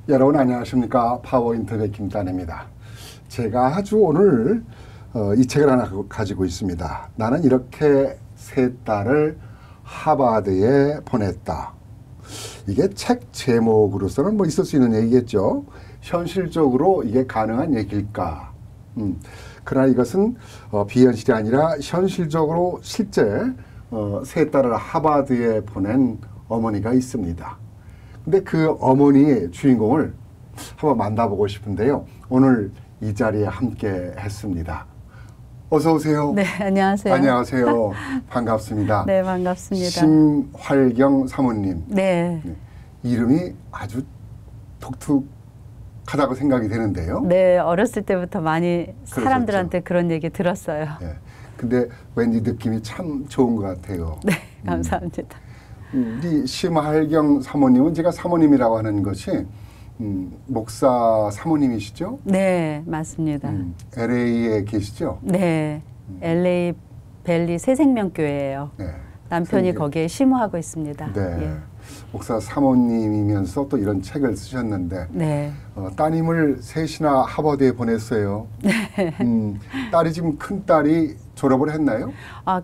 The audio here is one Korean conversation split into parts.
여러분 안녕하십니까. 파워인터넷 김단입니다. 제가 아주 오늘 이 책을 하나 가지고 있습니다. 나는 이렇게 세 딸을 하버드에 보냈다. 이게 책 제목으로서는 뭐 있을 수 있는 얘기겠죠. 현실적으로 이게 가능한 얘기일까? 그러나 이것은 비현실이 아니라 현실적으로 실제 세 딸을 하버드에 보낸 어머니가 있습니다. 근데 그 어머니의 주인공을 한번 만나보고 싶은데요. 오늘 이 자리에 함께 했습니다. 어서 오세요. 네, 안녕하세요. 안녕하세요. 반갑습니다. 네, 반갑습니다. 심활경 사모님. 네. 이름이 아주 독특하다고 생각이 되는데요. 네, 어렸을 때부터 많이 그러셨죠. 사람들한테 그런 얘기 들었어요. 네. 근데 왠지 느낌이 참 좋은 것 같아요. 네, 감사합니다. 우리 심활경 사모님은 제가 사모님이라고 하는 것이 목사 사모님이시죠? 네, 맞습니다. LA에 계시죠? 네, LA 밸리 새생명교회예요. 네. 남편이 거기에 심호하고 있습니다. 네. 예. 목사 사모님이면서 또 이런 책을 쓰셨는데 네. 따님을 셋이나 하버드에 보냈어요. 네. 딸이 지금 큰 딸이 졸업을 했나요?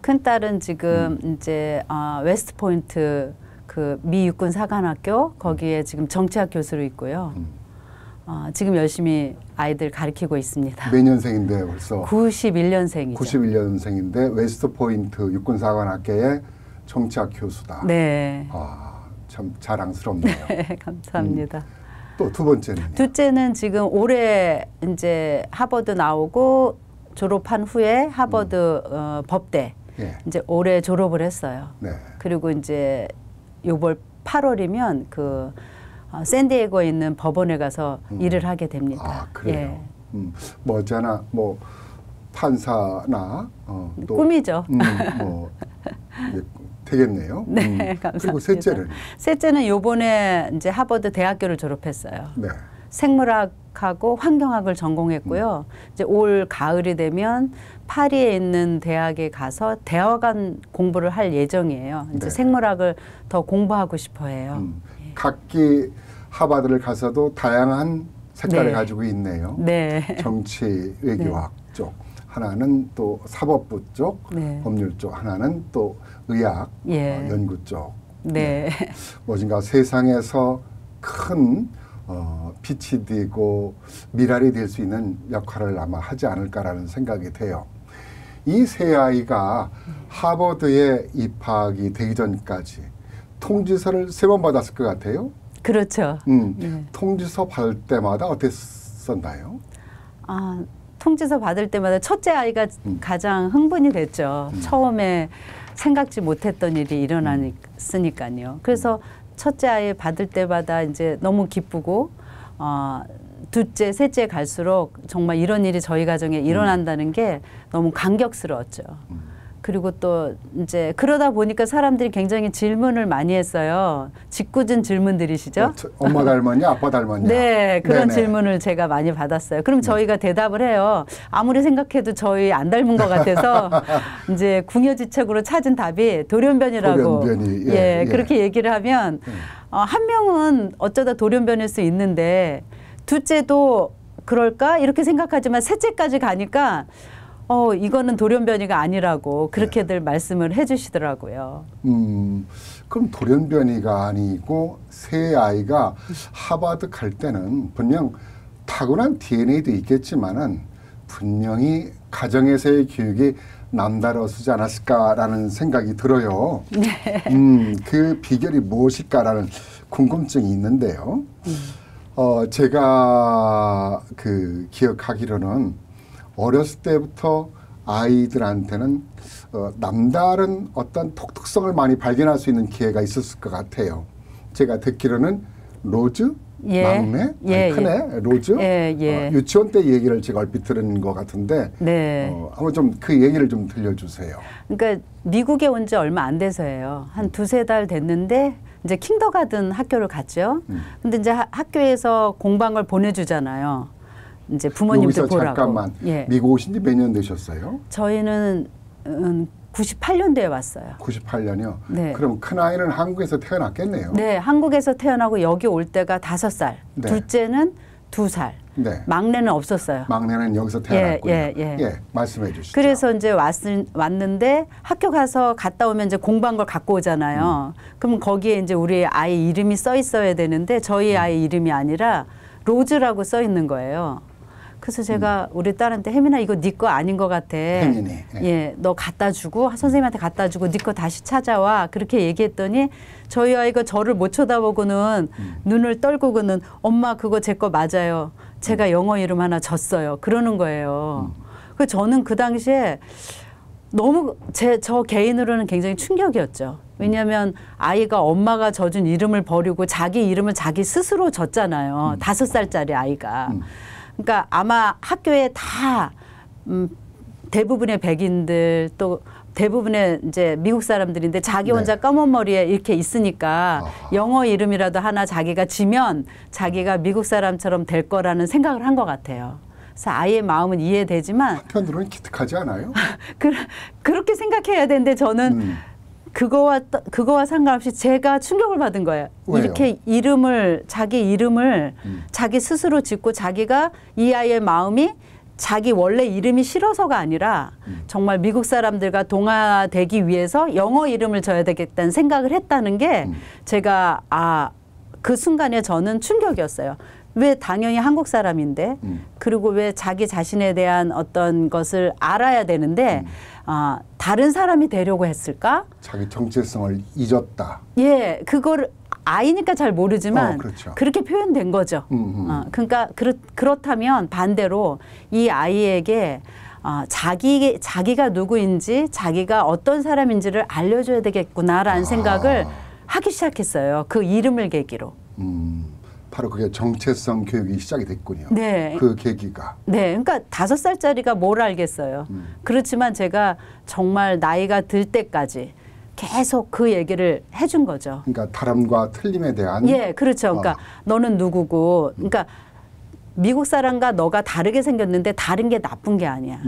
큰 딸은 지금 이제 웨스트 포인트 그 미 육군 사관학교 거기에 지금 정치학 교수로 있고요. 지금 열심히 아이들 가르치고 있습니다. 몇 년생인데 벌써? 91년생이죠. 91년생인데 웨스트 포인트 육군 사관학교의 정치학 교수다. 네. 참 자랑스럽네요. 네, 감사합니다. 또 두 번째는? 둘째는 지금 올해 이제 하버드 나오고 졸업한 후에 하버드 법대 예. 이제 올해 졸업을 했어요. 네. 그리고 이제 요번 8월이면 그 샌디에고에 있는 법원에 가서 일을 하게 됩니다. 그래요. 머지않아 뭐 판사나 또 꿈이죠. 뭐 되겠네요. 네, 감사합니다. 그리고 셋째는? 셋째는 요번에 이제 하버드 대학교를 졸업했어요. 네. 생물학하고 환경학을 전공했고요. 이제 올 가을이 되면 파리에 있는 대학에 가서 대학원 공부를 할 예정이에요. 이제 네. 생물학을 더 공부하고 싶어해요. 각기 하버드를 가서도 다양한 색깔을 네. 가지고 있네요. 네. 정치 외교학 쪽, 하나는 또 사법부 쪽, 네. 법률 쪽, 하나는 또 의학 예. 연구 쪽. 네. 뭐든가 세상에서 큰 빛이 되고 미랄이 될 수 있는 역할을 아마 하지 않을까라는 생각이 돼요. 이 세 아이가 하버드에 입학이 되기 전까지 통지서를 3번 받았을 것 같아요. 그렇죠. 네. 통지서 받을 때마다 어땠었나요? 통지서 받을 때마다 첫째 아이가 가장 흥분이 됐죠. 처음에 생각지 못했던 일이 일어났으니까요. 그래서 첫째 아이 받을 때마다 이제 너무 기쁘고 둘째, 셋째 갈수록 정말 이런 일이 저희 가정에 일어난다는 게 너무 감격스러웠죠. 그리고 또 이제 그러다 보니까 사람들이 굉장히 질문을 많이 했어요. 짓궂은 질문들이시죠? 엄마 닮았냐, 아빠 닮았냐? 네, 그런 네네. 질문을 제가 많이 받았어요. 그럼 저희가 대답을 해요. 아무리 생각해도 저희 안 닮은 것 같아서 이제 궁여지책으로 찾은 답이 돌연변이라고. 돌연변이, 예, 그렇게 얘기를 하면 한 명은 어쩌다 돌연변일 수 있는데 둘째도 그럴까 이렇게 생각하지만 셋째까지 가니까. 이거는 돌연변이가 아니라고 그렇게들 말씀을 해주시더라고요. 그럼 돌연변이가 아니고 세 아이가 하버드 갈 때는 분명 타고난 DNA도 있겠지만은 분명히 가정에서의 교육이 남다르지 않았을까라는 생각이 들어요. 네. 그 비결이 무엇일까라는 궁금증이 있는데요. 제가 기억하기로는 어렸을 때부터 아이들한테는 남다른 어떤 독특성을 많이 발견할 수 있는 기회가 있었을 것 같아요. 제가 듣기로는 로즈? 막내? 큰애? 로즈? 유치원 때 얘기를 제가 얼핏 들은 것 같은데 네. 한번 좀 그 얘기를 좀 들려주세요. 그러니까 미국에 온 지 얼마 안 돼서예요. 한 2-3달 됐는데 이제 킹더가든 학교를 갔죠. 근데 이제 학교에서 공부한 보내주잖아요. 이제 부모님들 여기서 보라고. 잠깐만. 미국 오신 지 몇 년 되셨어요? 저희는 98년도에 왔어요. 98년이요? 네. 그럼 큰아이는 한국에서 태어났겠네요. 네, 한국에서 태어나고 여기 올 때가 5살, 네. 둘째는 2살, 네. 막내는 없었어요. 막내는 여기서 태어났군요. 예. 말씀해 주시죠. 그래서 이제 왔는데 학교 가서 갔다 오면 이제 공부한 걸 갖고 오잖아요. 그럼 거기에 이제 우리 아이 이름이 써 있어야 되는데 저희 아이 이름이 아니라 로즈라고 써 있는 거예요. 그래서 제가 우리 딸한테 혜민아 이거 네 거 아닌 것 같아. 혜민이. 예, 너 갖다 주고 선생님한테 갖다 주고 네 거 다시 찾아와. 그렇게 얘기했더니 저희 아이가 저를 못 쳐다보고는 눈을 떨구고는 엄마 그거 제 거 맞아요. 제가 영어 이름 하나 졌어요. 그러는 거예요. 그 저는 그 당시에 너무 저 개인으로는 굉장히 충격이었죠. 왜냐하면 아이가 엄마가 져준 이름을 버리고 자기 이름을 자기 스스로 졌잖아요. 5살짜리 아이가. 그러니까 아마 학교에 다 대부분의 백인들 또 대부분의 이제 미국 사람들인데 자기 혼자 네. 검은 머리에 이렇게 있으니까 아하. 영어 이름이라도 하나 자기가 지면 자기가 미국 사람처럼 될 거라는 생각을 한 것 같아요. 그래서 아이의 마음은 이해되지만 한편으로는 기특하지 않아요? 그렇게 생각해야 되는데 저는 그거와 상관없이 제가 충격을 받은 거예요. 왜요? 이렇게 자기 이름을 자기 스스로 짓고 자기가 이 아이의 마음이 자기 원래 이름이 싫어서가 아니라 정말 미국 사람들과 동화되기 위해서 영어 이름을 져야 되겠다는 생각을 했다는 게 제가 그 순간에 저는 충격이었어요. 왜 당연히 한국 사람인데 그리고 왜 자기 자신에 대한 어떤 것을 알아야 되는데 다른 사람이 되려고 했을까? 자기 정체성을 잊었다. 예, 그거를 아이니까 잘 모르지만 그렇죠. 그렇게 표현된 거죠. 그러니까 그렇다면 반대로 이 아이에게 자기가 누구인지 자기가 어떤 사람인지를 알려줘야 되겠구나라는 생각을 하기 시작했어요. 그 이름을 계기로. 바로 그게 정체성 교육이 시작이 됐군요. 네. 그 계기가. 네, 그러니까 5살짜리가 뭘 알겠어요. 그렇지만 제가 정말 나이가 들 때까지 계속 그 얘기를 해준 거죠. 그러니까 다름과 틀림에 대한. 예, 그렇죠. 그러니까 너는 누구고, 그러니까 미국 사람과 너가 다르게 생겼는데 다른 게 나쁜 게 아니야.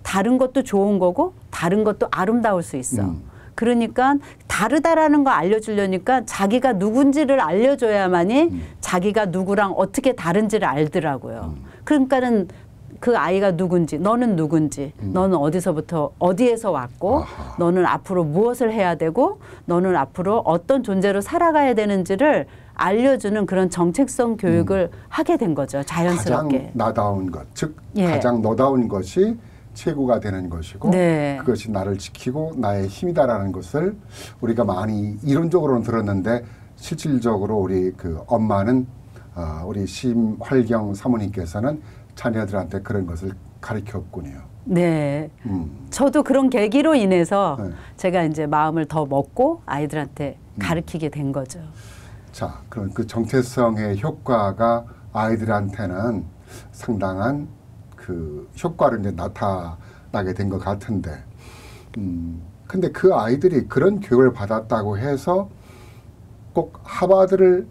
다른 것도 좋은 거고 다른 것도 아름다울 수 있어. 그러니까 다르다라는 거 알려주려니까 자기가 누군지를 알려줘야만이 자기가 누구랑 어떻게 다른지를 알더라고요. 그러니까는 그 아이가 누군지, 너는 누군지, 너는 어디서부터 어디에서 왔고, 너는 앞으로 무엇을 해야 되고, 너는 앞으로 어떤 존재로 살아가야 되는지를 알려주는 그런 정체성 교육을 하게 된 거죠. 자연스럽게. 가장 나다운 것, 즉 예. 가장 너다운 것이 최고가 되는 것이고 네. 그것이 나를 지키고 나의 힘이다라는 것을 우리가 많이 이론적으로는 들었는데 실질적으로 우리 그 엄마는 우리 심활경 사모님께서는 자녀들한테 그런 것을 가르쳤군요. 네. 저도 그런 계기로 인해서 네. 제가 이제 마음을 더 먹고 아이들한테 가르치게 된 거죠. 자, 그럼 그 정체성의 효과가 아이들한테는 상당한 그 효과를 이제 나타나게 된 것 같은데, 근데 그 아이들이 그런 교육을 받았다고 해서 꼭 하버드를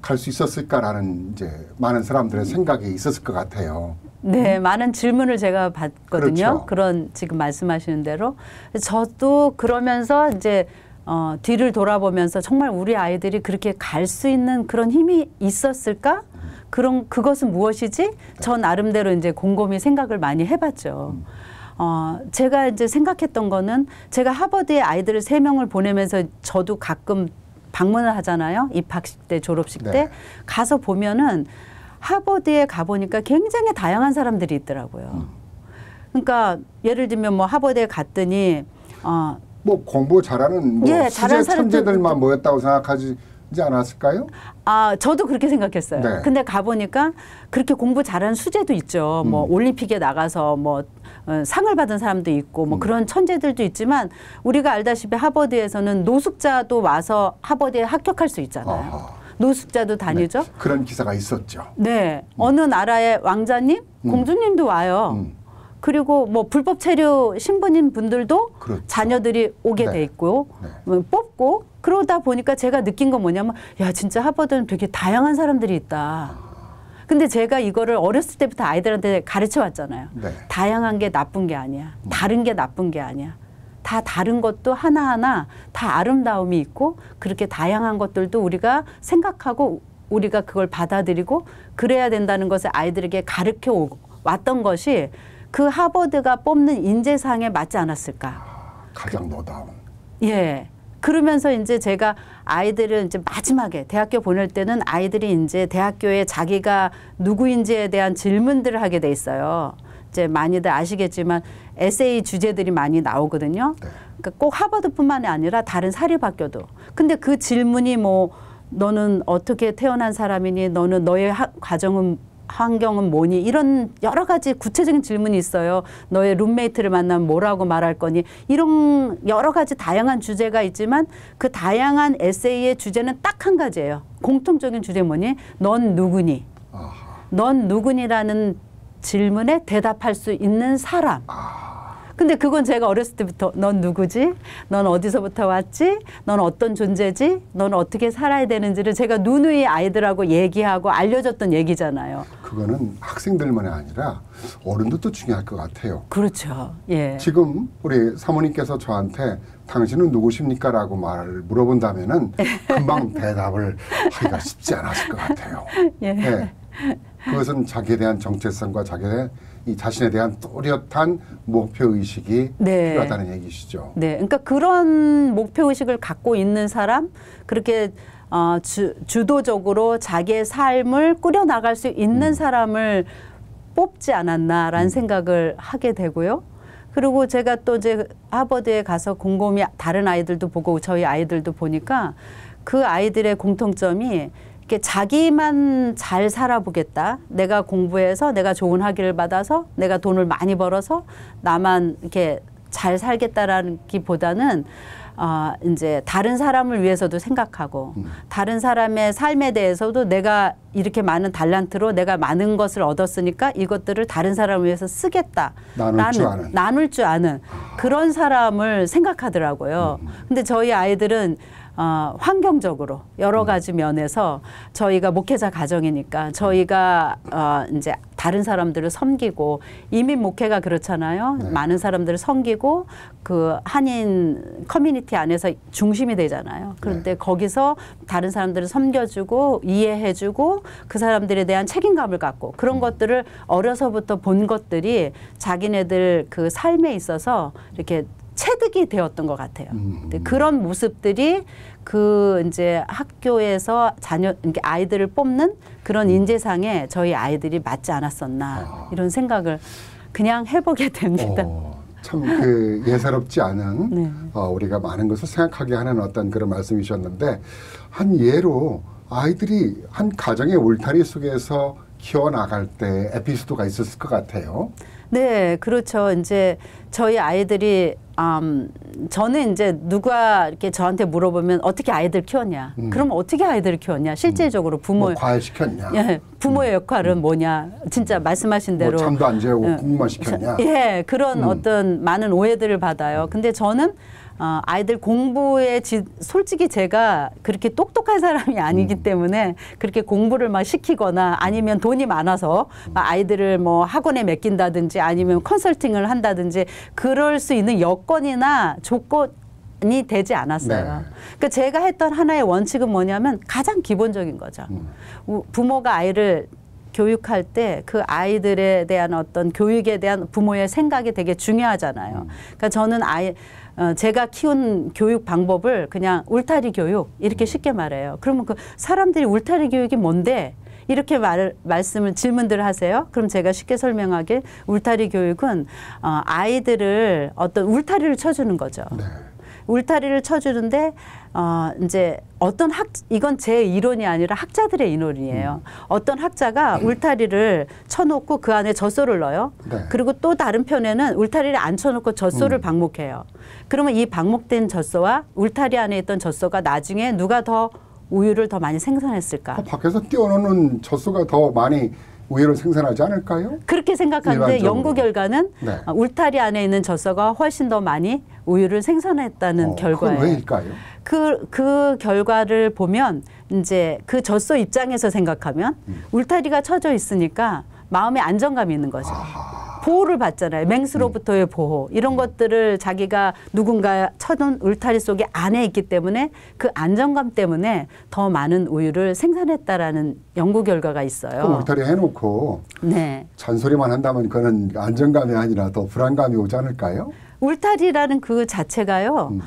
갈 수 있었을까라는 이제 많은 사람들의 생각이 있었을 것 같아요. 네, 많은 질문을 제가 받거든요. 그렇죠. 그런 지금 말씀하시는 대로. 저도 그러면서 이제 뒤를 돌아보면서 정말 우리 아이들이 그렇게 갈 수 있는 그런 힘이 있었을까? 그것은 무엇이지? 저 나름대로 이제 곰곰이 생각을 많이 해봤죠. 제가 이제 생각했던 거는 제가 하버드에 아이들을 3명을 보내면서 저도 가끔 방문을 하잖아요. 입학식 때, 졸업식 네. 때. 가서 보면은 하버드에 가보니까 굉장히 다양한 사람들이 있더라고요. 그러니까 예를 들면 뭐 하버드에 갔더니 뭐 공부 잘하는 뭐 예, 수제 잘하는 천재들만 모였다고 생각하지 않았을까요? 저도 그렇게 생각했어요. 네. 근데 가보니까 그렇게 공부 잘하는 수재도 있죠. 뭐 올림픽에 나가서 뭐 상을 받은 사람도 있고 뭐 그런 천재들도 있지만 우리가 알다시피 하버드에서는 노숙자도 와서 하버드에 합격할 수 있잖아요. 아하. 노숙자도 다니죠. 네, 그런 기사가 있었죠. 네. 어느 나라의 왕자님, 공주님도 와요. 그리고 뭐 불법 체류 신분인 분들도 그렇죠. 자녀들이 오게 네. 돼 있고 네. 뽑고 그러다 보니까 제가 느낀 건 뭐냐면 야 진짜 하버드는 되게 다양한 사람들이 있다. 근데 제가 이거를 어렸을 때부터 아이들한테 가르쳐 왔잖아요. 네. 다양한 게 나쁜 게 아니야. 다른 게 나쁜 게 아니야. 다 다른 것도 하나하나 다 아름다움이 있고 그렇게 다양한 것들도 우리가 생각하고 우리가 그걸 받아들이고 그래야 된다는 것을 아이들에게 가르쳐 왔던 것이 그 하버드가 뽑는 인재상에 맞지 않았을까. 가장 노다운. 예. 그러면서 이제 제가 아이들을 이제 마지막에 대학교 보낼 때는 아이들이 이제 대학교에 자기가 누구인지에 대한 질문들을 하게 돼 있어요. 이제 많이들 아시겠지만 에세이 주제들이 많이 나오거든요. 네. 그러니까 꼭 하버드뿐만이 아니라 다른 사립학교도. 근데 그 질문이 뭐 너는 어떻게 태어난 사람이니? 너는 너의 가정은 환경은 뭐니? 이런 여러 가지 구체적인 질문이 있어요. 너의 룸메이트를 만나면 뭐라고 말할 거니? 이런 여러 가지 다양한 주제가 있지만 그 다양한 에세이의 주제는 딱 한 가지예요. 공통적인 주제 뭐니? 넌 누구니? 아하. 넌 누구니라는 질문에 대답할 수 있는 사람. 근데 그건 제가 어렸을 때부터 넌 누구지? 넌 어디서부터 왔지? 넌 어떤 존재지? 넌 어떻게 살아야 되는지를 제가 누누이 아이들하고 얘기하고 알려줬던 얘기잖아요. 그거는 학생들만이 아니라 어른들도 중요할 것 같아요. 그렇죠. 예. 지금 우리 사모님께서 저한테 당신은 누구십니까? 라고 말을 물어본다면은 금방 대답을 하기가 쉽지 않았을 것 같아요. 예. 네. 그것은 자기에 대한 정체성과 이 자신에 대한 또렷한 목표의식이 네. 필요하다는 얘기시죠. 네. 그러니까 그런 목표의식을 갖고 있는 사람, 그렇게 주도적으로 자기의 삶을 꾸려나갈 수 있는 사람을 뽑지 않았나라는 생각을 하게 되고요. 그리고 제가 또 이제 하버드에 가서 곰곰이 다른 아이들도 보고 저희 아이들도 보니까 그 아이들의 공통점이 이렇게 자기만 잘 살아보겠다. 내가 공부해서 내가 좋은 학위를 받아서 내가 돈을 많이 벌어서 나만 이렇게 잘 살겠다라기보다는 이제 다른 사람을 위해서도 생각하고 다른 사람의 삶에 대해서도 내가 이렇게 많은 달란트로 내가 많은 것을 얻었으니까 이것들을 다른 사람을 위해서 쓰겠다. 나눌 줄 아는 그런 사람을 생각하더라고요. 근데 저희 아이들은 환경적으로 여러 가지 면에서 저희가 목회자 가정이니까 저희가 이제 다른 사람들을 섬기고 이민 목회가 그렇잖아요. 네. 많은 사람들을 섬기고 그 한인 커뮤니티 안에서 중심이 되잖아요. 그런데 네. 거기서 다른 사람들을 섬겨주고 이해해주고 그 사람들에 대한 책임감을 갖고 그런 것들을 어려서부터 본 것들이 자기네들 그 삶에 있어서 이렇게 체득이 되었던 것 같아요. 근데 그런 모습들이 그 이제 학교에서 이렇게 아이들을 뽑는 그런 인재상에 저희 아이들이 맞지 않았었나 이런 생각을 그냥 해보게 됩니다. 참 그 예사롭지 않은 네. 우리가 많은 것을 생각하게 하는 어떤 그런 말씀이셨는데 한 예로 아이들이 한 가정의 울타리 속에서 키워나갈 때 에피소드가 있었을 것 같아요. 네, 그렇죠. 이제 저희 아이들이 저는 이제 누가 이렇게 저한테 물어보면 어떻게 아이들 키웠냐? 그럼 어떻게 아이들을 키웠냐? 실질적으로 뭐 과외 시켰냐? 예, 부모의 역할은 뭐냐? 진짜 말씀하신 대로 뭐 잠도 안 재우고 공부만 시켰냐? 예, 그런 어떤 많은 오해들을 받아요. 근데 저는 아이들 공부에 솔직히 제가 그렇게 똑똑한 사람이 아니기 때문에 그렇게 공부를 막 시키거나 아니면 돈이 많아서 막 아이들을 뭐 학원에 맡긴다든지 아니면 컨설팅을 한다든지 그럴 수 있는 여건이나 조건이 되지 않았어요. 네. 그러니까 제가 했던 하나의 원칙은 뭐냐면 가장 기본적인 거죠. 부모가 아이를 교육할 때 그 아이들에 대한 어떤 교육에 대한 부모의 생각이 되게 중요하잖아요. 그러니까 저는 제가 키운 교육 방법을 그냥 울타리 교육 이렇게 쉽게 말해요. 그러면 그 사람들이 울타리 교육이 뭔데? 이렇게 질문들을 하세요. 그럼 제가 쉽게 설명하길 울타리 교육은 아이들을 어떤 울타리를 쳐주는 거죠. 네. 울타리를 쳐주는데 이제 이건 제 이론이 아니라 학자들의 이론이에요. 어떤 학자가 울타리를 쳐놓고 그 안에 젖소를 넣어요. 네. 그리고 또 다른 편에는 울타리를 안 쳐놓고 젖소를 방목해요. 그러면 이 방목된 젖소와 울타리 안에 있던 젖소가 나중에 누가 더 우유를 더 많이 생산했을까? 밖에서 띄워놓는 젖소가 더 많이 우유를 생산하지 않을까요? 그렇게 생각하는데 일반적으로. 연구 결과는 네. 울타리 안에 있는 젖소가 훨씬 더 많이 우유를 생산했다는 결과예요. 그건 왜일까요? 그 결과를 보면 이제 그 젖소 입장에서 생각하면 울타리가 쳐져 있으니까 마음의 안정감이 있는 거죠. 보호를 받잖아요. 맹수로부터의 보호. 이런 것들을 자기가 누군가 쳐둔 울타리 속에 안에 있기 때문에 그 안정감 때문에 더 많은 우유를 생산했다라는 연구 결과가 있어요. 그 울타리 해놓고 네. 잔소리만 한다면 그는 안정감이 아니라 더 불안감이 오지 않을까요? 울타리라는 그 자체가요.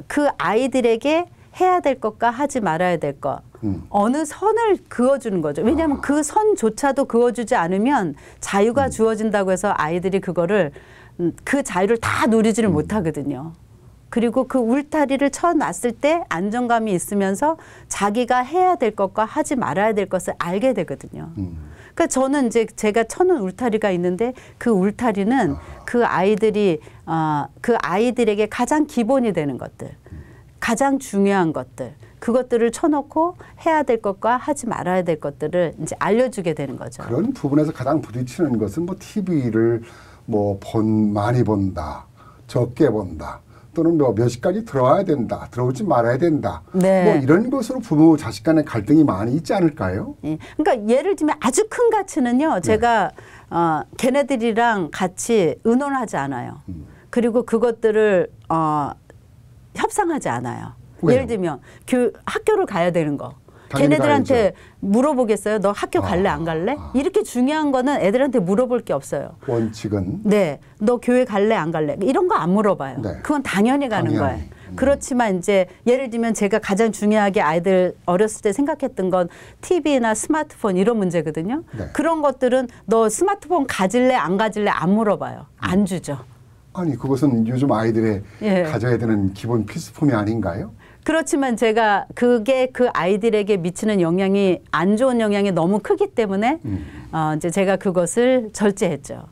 그 아이들에게 해야 될 것과 하지 말아야 될 것. 어느 선을 그어주는 거죠. 왜냐하면 그 선조차도 그어주지 않으면 자유가 주어진다고 해서 아이들이 그거를 그 자유를 다 누리지를 못하거든요. 그리고 그 울타리를 쳐놨을 때 안정감이 있으면서 자기가 해야 될 것과 하지 말아야 될 것을 알게 되거든요. 그러니까 저는 이제 제가 쳐놓은 울타리가 있는데 그 울타리는 그 아이들이 그 아이들에게 가장 기본이 되는 것들, 가장 중요한 것들, 그것들을 쳐놓고 해야 될 것과 하지 말아야 될 것들을 이제 알려주게 되는 거죠. 그런 부분에서 가장 부딪히는 것은 뭐 TV를 많이 본다, 적게 본다, 또는 몇 시까지 들어와야 된다, 들어오지 말아야 된다. 네. 뭐 이런 것으로 부모 자식 간의 갈등이 많이 있지 않을까요? 예. 그러니까 예를 들면 아주 큰 가치는요. 제가 걔네들이랑 같이 의논하지 않아요. 그리고 그것들을 협상하지 않아요. 왜요? 예를 들면 학교를 가야 되는 거. 당연히 걔네들한테 가야죠. 물어보겠어요? 너 학교 갈래 안 갈래? 이렇게 중요한 거는 애들한테 물어볼 게 없어요. 원칙은 네, 너 교회 갈래 안 갈래? 이런 거 안 물어봐요. 네. 그건 당연히 가는 당연히. 거예요. 그렇지만 이제 예를 들면 제가 가장 중요하게 아이들 어렸을 때 생각했던 건 TV나 스마트폰 이런 문제거든요. 네. 그런 것들은 너 스마트폰 가질래 안 가질래 안 물어봐요. 안 주죠. 아니 그것은 요즘 아이들의 예. 가져야 되는 기본 필수품이 아닌가요? 그렇지만 제가 그게 그 아이들에게 미치는 영향이 안 좋은 영향이 너무 크기 때문에 이제 제가 그것을 절제했죠.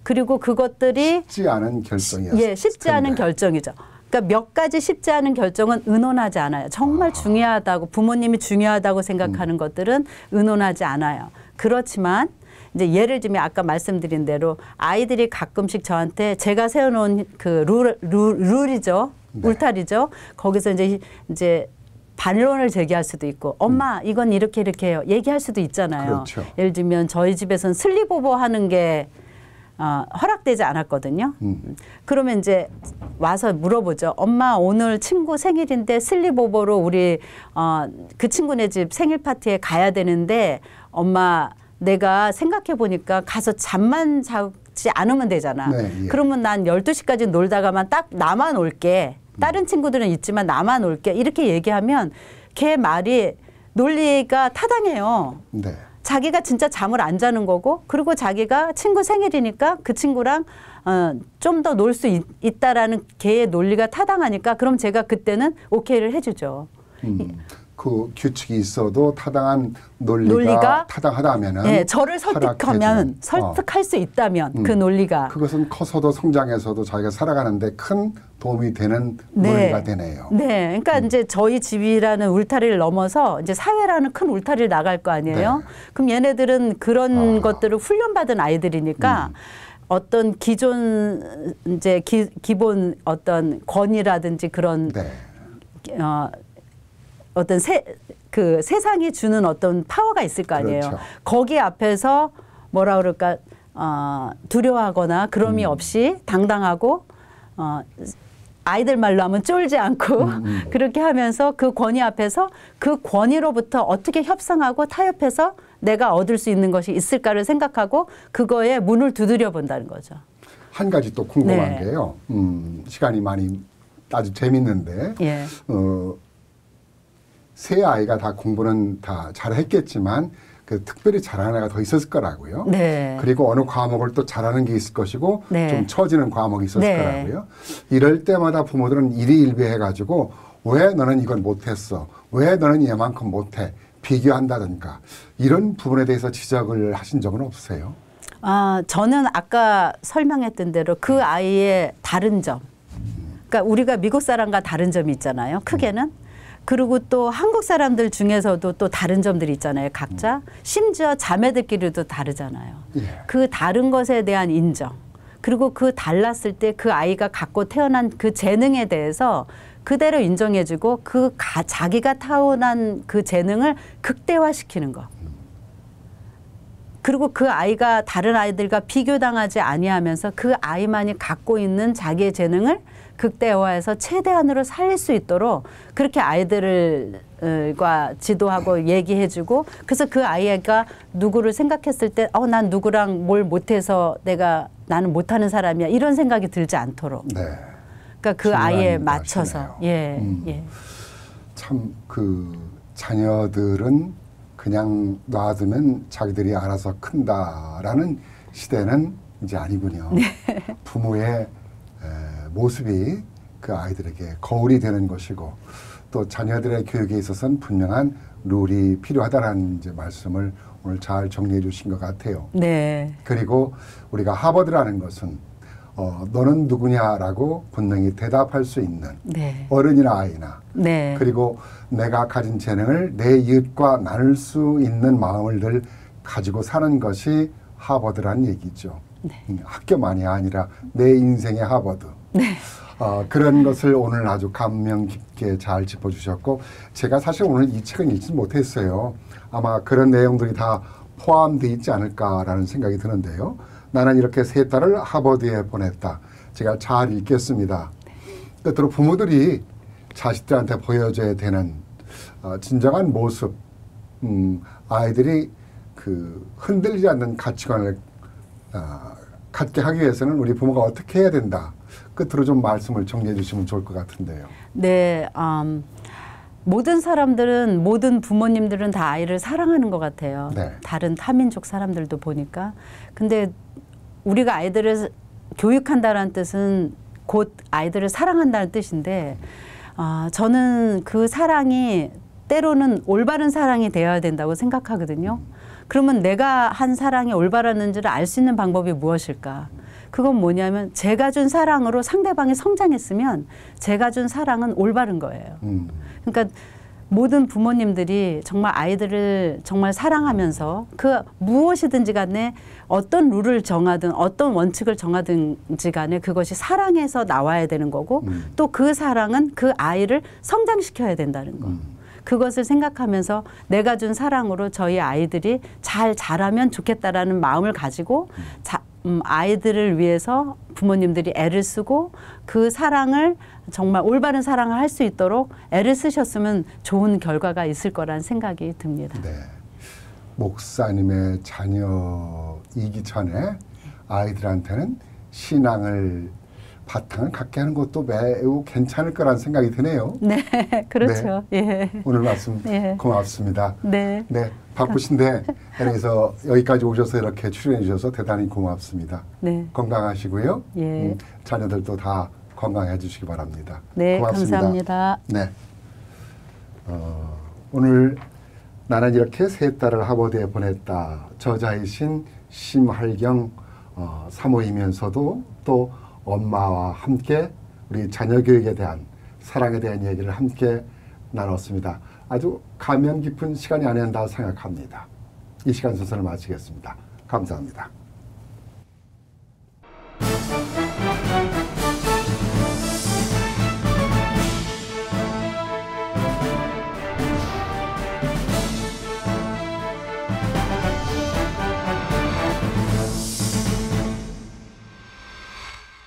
그리고 그것들이 쉽지 않은 결정이었어요. 예, 쉽지 않은 결정이죠. 그러니까 몇 가지 쉽지 않은 결정은 의논하지 않아요. 정말 중요하다고 부모님이 중요하다고 생각하는 것들은 의논하지 않아요. 그렇지만 이제 예를 들면 아까 말씀드린 대로 아이들이 가끔씩 저한테 제가 세워놓은 그 룰이죠. 네. 울타리죠. 거기서 이제 반론을 제기할 수도 있고 엄마 이건 이렇게 해요. 얘기할 수도 있잖아요. 그렇죠. 예를 들면 저희 집에서는 슬립오버 하는 게 허락되지 않았거든요. 그러면 이제 와서 물어보죠. 엄마 오늘 친구 생일인데 슬립오버로 우리 그 친구네 집 생일 파티에 가야 되는데 엄마 내가 생각해 보니까 가서 잠만 자지 않으면 되잖아. 네, 예. 그러면 난 12시까지 놀다가만 딱 나만 올게. 다른 친구들은 있지만 나만 올게. 이렇게 얘기하면 걔 말이 논리가 타당해요. 네. 자기가 진짜 잠을 안 자는 거고 그리고 자기가 친구 생일이니까 그 친구랑 좀 더 놀 수 있다라는 걔의 논리가 타당하니까 그럼 제가 그때는 오케이를 해주죠. 그 규칙이 있어도 타당한 논리가 타당하다면은 네, 저를 설득할 수 있다면 그 논리가 그것은 커서도 성장해서도 자기가 살아가는데 큰 도움이 되는 네. 논리가 되네요. 네, 그러니까 이제 저희 집이라는 울타리를 넘어서 이제 사회라는 큰 울타리를 나갈 거 아니에요. 네. 그럼 얘네들은 그런 것들을 훈련받은 아이들이니까 어떤 기존 이제 기본 어떤 권위라든지 그런 네. 어떤 세상이 주는 어떤 파워가 있을 거 아니에요. 그렇죠. 거기 앞에서 뭐라 그럴까 두려워하거나 그럼이 없이 당당하고 아이들 말로 하면 쫄지 않고 그렇게 하면서 그 권위 앞에서 그 권위로부터 어떻게 협상하고 타협해서 내가 얻을 수 있는 것이 있을까를 생각하고 그거에 문을 두드려 본다는 거죠. 한 가지 또 궁금한 네. 게요. 시간이 많이 아주 재밌는데 예. 세 아이가 다 공부는 다 잘했겠지만 그 특별히 잘하는 애가 더 있었을 거라고요. 네. 그리고 어느 과목을 또 잘하는 게 있을 것이고 네. 좀 처지는 과목이 있었을 네. 거라고요. 이럴 때마다 부모들은 일희일비해가지고 왜 너는 이걸 못했어? 왜 너는 얘만큼 못해? 비교한다든가 이런 부분에 대해서 지적을 하신 적은 없으세요? 저는 아까 설명했던 대로 그 아이의 다른 점. 그러니까 우리가 미국 사람과 다른 점이 있잖아요. 크게는. 그리고 또 한국 사람들 중에서도 또 다른 점들이 있잖아요. 각자. 심지어 자매들끼리도 다르잖아요. 예. 그 다른 것에 대한 인정. 그리고 그 달랐을 때 그 아이가 갖고 태어난 그 재능에 대해서 그대로 인정해주고 자기가 타고난 그 재능을 극대화시키는 거. 그리고 그 아이가 다른 아이들과 비교당하지 아니하면서 그 아이만이 갖고 있는 자기의 재능을 극대화해서 최대한으로 살릴 수 있도록 그렇게 아이들과 지도하고 얘기해주고, 그래서 그 아이가 누구를 생각했을 때 난 누구랑 뭘 못해서 나는 못하는 사람이야 이런 생각이 들지 않도록. 네. 그러니까 그 아이에 중요한 맞춰서. 예. 예. 참 그 자녀들은 그냥 놔두면 자기들이 알아서 큰다라는 시대는 이제 아니군요. 네. 부모의 모습이 그 아이들에게 거울이 되는 것이고, 또 자녀들의 교육에 있어서는 분명한 룰이 필요하다라는 이제 말씀을 오늘 잘 정리해 주신 것 같아요. 네. 그리고 우리가 하버드라는 것은 너는 누구냐라고 분명히 대답할 수 있는 네. 어른이나 아이나, 네. 그리고 내가 가진 재능을 내 이웃과 나눌 수 있는 마음을 늘 가지고 사는 것이 하버드라는 얘기죠. 네. 학교만이 아니라 내 인생의 하버드. 네. 그런 것을 오늘 아주 감명 깊게 잘 짚어주셨고, 제가 사실 오늘 이 책은 읽지 못했어요. 아마 그런 내용들이 다 포함되어 있지 않을까라는 생각이 드는데요. 나는 이렇게 세 딸을 하버드에 보냈다. 제가 잘 읽겠습니다. 끝으로 부모들이 자식들한테 보여줘야 되는 진정한 모습, 아이들이 그 흔들리지 않는 가치관을 갖게 하기 위해서는 우리 부모가 어떻게 해야 된다. 끝으로 좀 말씀을 정리해 주시면 좋을 것 같은데요. 네. 모든 사람들은, 모든 부모님들은 다 아이를 사랑하는 것 같아요. 네. 다른 타민족 사람들도 보니까. 근데 우리가 아이들을 교육한다는 뜻은 곧 아이들을 사랑한다는 뜻인데, 저는 그 사랑이 때로는 올바른 사랑이 되어야 된다고 생각하거든요. 그러면 내가 한 사랑이 올바랐는지를 알 수 있는 방법이 무엇일까? 그건 뭐냐면 제가 준 사랑으로 상대방이 성장했으면 제가 준 사랑은 올바른 거예요. 그러니까 모든 부모님들이 정말 아이들을 정말 사랑하면서 그 무엇이든지 간에 어떤 룰을 정하든 어떤 원칙을 정하든지 간에 그것이 사랑에서 나와야 되는 거고, 또 그 사랑은 그 아이를 성장시켜야 된다는 거. 그것을 생각하면서 내가 준 사랑으로 저희 아이들이 잘 자라면 좋겠다라는 마음을 가지고 아이들을 위해서 부모님들이 애를 쓰고 그 사랑을 정말 올바른 사랑을 할 수 있도록 애를 쓰셨으면 좋은 결과가 있을 거란 생각이 듭니다. 네. 목사님의 자녀이기 전에 아이들한테는 신앙을 바탕을 갖게 하는 것도 매우 괜찮을 거란 생각이 드네요. 네, 그렇죠. 네. 예. 오늘 말씀 예. 고맙습니다. 네. 네, 바쁘신데 그래서 여기까지 오셔서 이렇게 출연해 주셔서 대단히 고맙습니다. 네. 건강하시고요. 예. 자녀들도 다 건강해 주시기 바랍니다. 네, 고맙습니다. 감사합니다. 네. 오늘 나는 이렇게 세 딸을 하버드에 보냈다. 저자이신 심할경 사모이면서도 또 엄마와 함께 우리 자녀 교육에 대한 사랑에 대한 얘기를 함께 나눴습니다. 아주 감명 깊은 시간이 아니었나 생각합니다. 이 시간 순서를 마치겠습니다. 감사합니다.